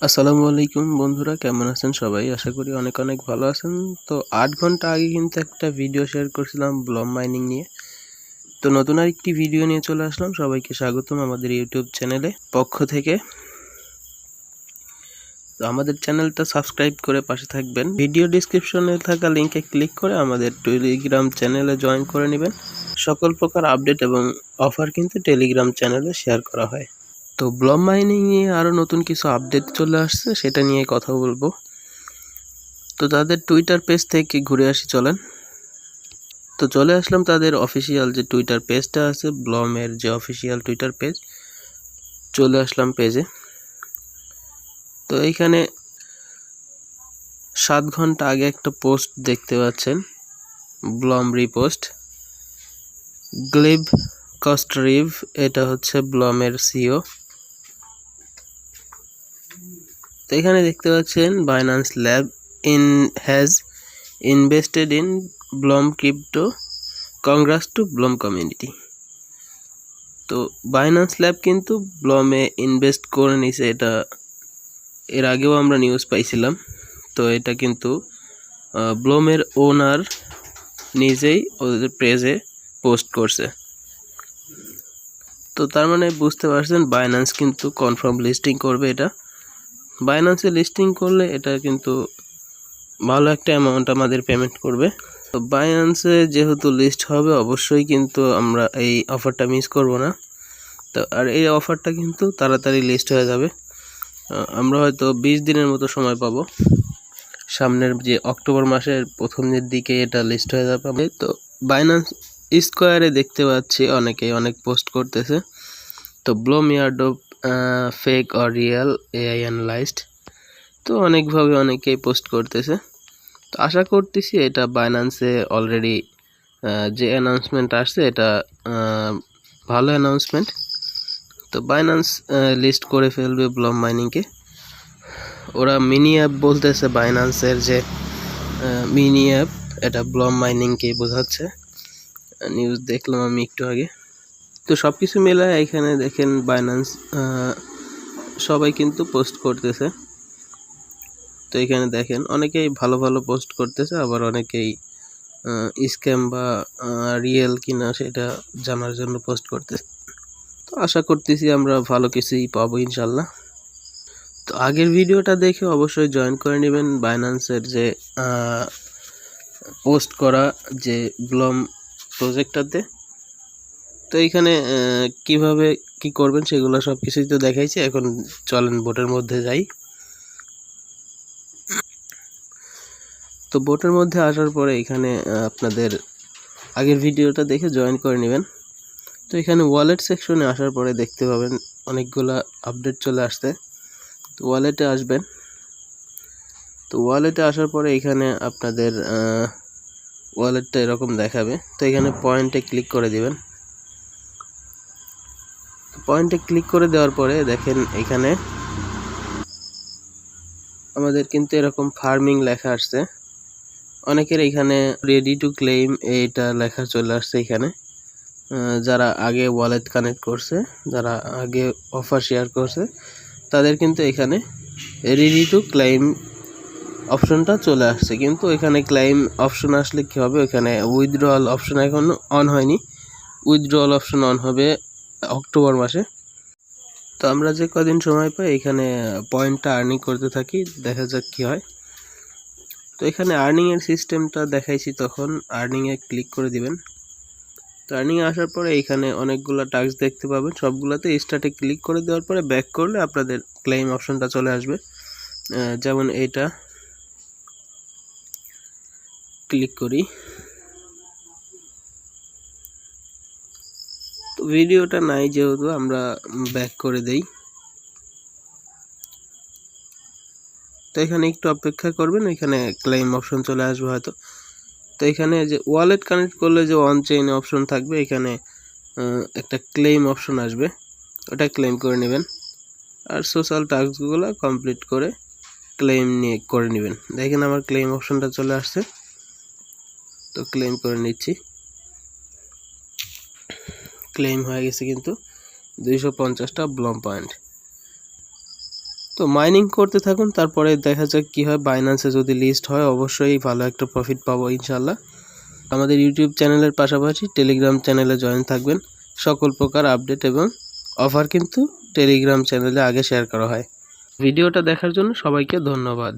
আসসালামু আলাইকুম বন্ধুরা, কেমন আছেন সবাই? আশা করি অনেক অনেক ভালো আছেন। তো ৮ ঘন্টা আগে কিন্তু একটা ভিডিও শেয়ার করছিলাম ব্লম মাইনিং নিয়ে। তো নতুন আরেকটি ভিডিও নিয়ে চলে আসলাম। সবাইকে স্বাগতম আমাদের ইউটিউব চ্যানেলে পক্ষ থেকে। তো আমাদের চ্যানেলটা সাবস্ক্রাইব করে পাশে থাকবেন। ভিডিও ডিসক্রিপশনে থাকা লিঙ্কে ক্লিক করে আমাদের টেলিগ্রাম চ্যানেলে জয়েন করে নেবেন। সকল প্রকার আপডেট এবং অফার কিন্তু টেলিগ্রাম চ্যানেলে শেয়ার করা হয়। তো ব্লম মাইনিং নিয়ে আরও নতুন কিছু আপডেট চলে আসছে, সেটা নিয়ে কথা বলবো। তো তাদের টুইটার পেজ থেকে ঘুরে আসি চলেন। তো চলে আসলাম তাদের অফিসিয়াল যে টুইটার পেজটা আছে, ব্লমের যে অফিসিয়াল টুইটার পেজ, চলে আসলাম পেজে। তো এইখানে 7 ঘন্টা আগে একটা পোস্ট দেখতে পাচ্ছেন, ব্লম রিপোস্ট। গ্লিব কস্টরিভ, এটা হচ্ছে ব্লমের সিও। তো এখানে দেখতে পাচ্ছেন Binance lab has invested in Blum crypto, congrats to Blum community. তো বাইন্যান্স ল্যাব কিন্তু ব্লমে ইনভেস্ট করে নিছে, এটা এর আগেও আমরা নিউজ পাইছিলাম। তো এটা কিন্তু ব্লমের ওনার নিজেই ওদের পেজে পোস্ট করছে। তো তার মানে বুঝতে পারছেন বাইন্যান্স কিন্তু কনফার্ম লিস্টিং করবে। এটা বাইন্যান্সে লিস্টিং করলে এটা কিন্তু ভালো একটা অ্যামাউন্ট আমাদের পেমেন্ট করবে। তো বাইন্যান্সে যেহেতু লিস্ট হবে, অবশ্যই কিন্তু আমরা এই অফারটা মিস করব না। তো আর এই অফারটা কিন্তু তাড়াতাড়ি লিস্ট হয়ে যাবে। আমরা হয়তো 20 দিনের মতো সময় পাবো। সামনের যে অক্টোবর মাসের প্রথমের দিকে এটা লিস্ট হয়ে যাবে। তো বাইন্যান্স স্কোয়ারে দেখতে পাচ্ছি অনেকেই অনেক পোস্ট করতেছে। তো Blum airdrop fake or real AI analysed, তো অনেকভাবে অনেকেই পোস্ট করতেছে। তো আশা করতেছি এটা বাইন্যান্সে অলরেডি যে অ্যানাউন্সমেন্ট আসছে এটা ভালো অ্যানাউন্সমেন্ট। তো বাইন্যান্স লিস্ট করে ফেলবে ব্লম মাইনিংকে। ওরা মিনি অ্যাপ বলতেছে, বাইন্যান্সের যে মিনি অ্যাপ, এটা ব্লম মাইনিংকে বোঝাচ্ছে। নিউজ দেখলাম আমি একটু আগে। তো সব কিছু মিলায় এখানে দেখেন বাইন্যান্স সবাই কিন্তু পোস্ট করতেছে। তো এখানে দেখেন অনেকেই ভালো ভালো পোস্ট করতেছে, আবার অনেকেই স্ক্যাম বা রিয়েল কিনা সেটা জানার জন্য পোস্ট করতেছে। তো আশা করতেছি আমরা ভালো কিছুই পাবো ইনশাল্লাহ। তো আগের ভিডিওটা দেখে অবশ্যই জয়েন করে নেবেন বাইন্যান্সের যে পোস্ট করা যে ব্লম প্রজেক্টটাতে। তো এইখানে কিভাবে কি করবেন সেগুলো সব কিছুই তো দেখাইছি। এখন চলেন বোটের মধ্যে যাই। তো বোটের মধ্যে আসার পরে এখানে আপনাদের আগের ভিডিওটা দেখে জয়েন করে নেবেন। তো এখানে ওয়ালেট সেকশনে আসার পরে দেখতে পাবেন অনেকগুলো আপডেট চলে আসছে। তো ওয়ালেটে আসবেন। তো ওয়ালেটে আসার পরে এখানে আপনাদের ওয়ালেটটা এরকম দেখাবে। তো এখানে পয়েন্টে ক্লিক করে দিবেন। পয়েন্টে ক্লিক করে দেওয়ার পরে দেখেন এখানে আমাদের কিন্তু এরকম ফার্মিং লেখা আসছে। অনেকের এখানে রেডি টু ক্লেম এইটা লেখা চলে আসছে। এখানে যারা আগে ওয়ালেট কানেক্ট করছে, যারা আগে অফার শেয়ার করছে, তাদের কিন্তু এখানে রেডি টু ক্লেম অপশনটা চলে আসছে। কিন্তু এখানে ক্লেম অপশন আসলে কি হবে, এখানে উইথড্রয়াল অপশন এখন অন হয়নি। উইথড্রয়াল অপশন অন হবে অক্টোবর মাসে। তো আমরা যে কদিন সময় পাই এখানে পয়েন্টটা আর্নিং করতে থাকি, দেখা যাক কি হয়। তো এখানে আর্নিংয়ের সিস্টেমটা দেখাইছি, তখন আর্নিংয়ে ক্লিক করে দিবেন। তো আর্নিংয়ে আসার পরে এখানে অনেকগুলো টাস্ক দেখতে পাবেন, সবগুলোতে স্টার্টে ক্লিক করে দেওয়ার পরে ব্যাক করলে আপনাদের ক্লেম অপশনটা চলে আসবে। যেমন এটা ক্লিক করি। তো ভিডিওটা নাই যেহেতু আমরা ব্যাক করে দেই। তো এখানে একটু অপেক্ষা করবেন, এখানে ক্লেম অপশন চলে আসবে হয়তো। তো এখানে যে ওয়ালেট কানেক্ট করলে যে অন চেইন অপশন থাকবে, এখানে একটা ক্লেম অপশন আসবে, ওটা ক্লেম করে নেবেন। আর সোশ্যাল টাস্কগুলো কমপ্লিট করে ক্লেম নিয়ে করে নেবেন। দেখেন আমার ক্লেম অপশনটা চলে আসছে, তো ক্লেম করে নিচ্ছি। ক্লেম হয়ে গেছে কিন্তু 250টা ব্লম পয়েন্ট। তো মাইনিং করতে থাকুন, তারপরে দেখা যাক কি হয়। বাইন্যান্সে যদি লিস্ট হয় অবশ্যই ভালো একটা প্রফিট পাবো ইনশাল্লাহ। আমাদের ইউটিউব চ্যানেলের পাশাপাশি টেলিগ্রাম চ্যানেলে জয়েন থাকবেন। সকল প্রকার আপডেট এবং অফার কিন্তু টেলিগ্রাম চ্যানেলে আগে শেয়ার করা হয়। ভিডিওটা দেখার জন্য সবাইকে ধন্যবাদ।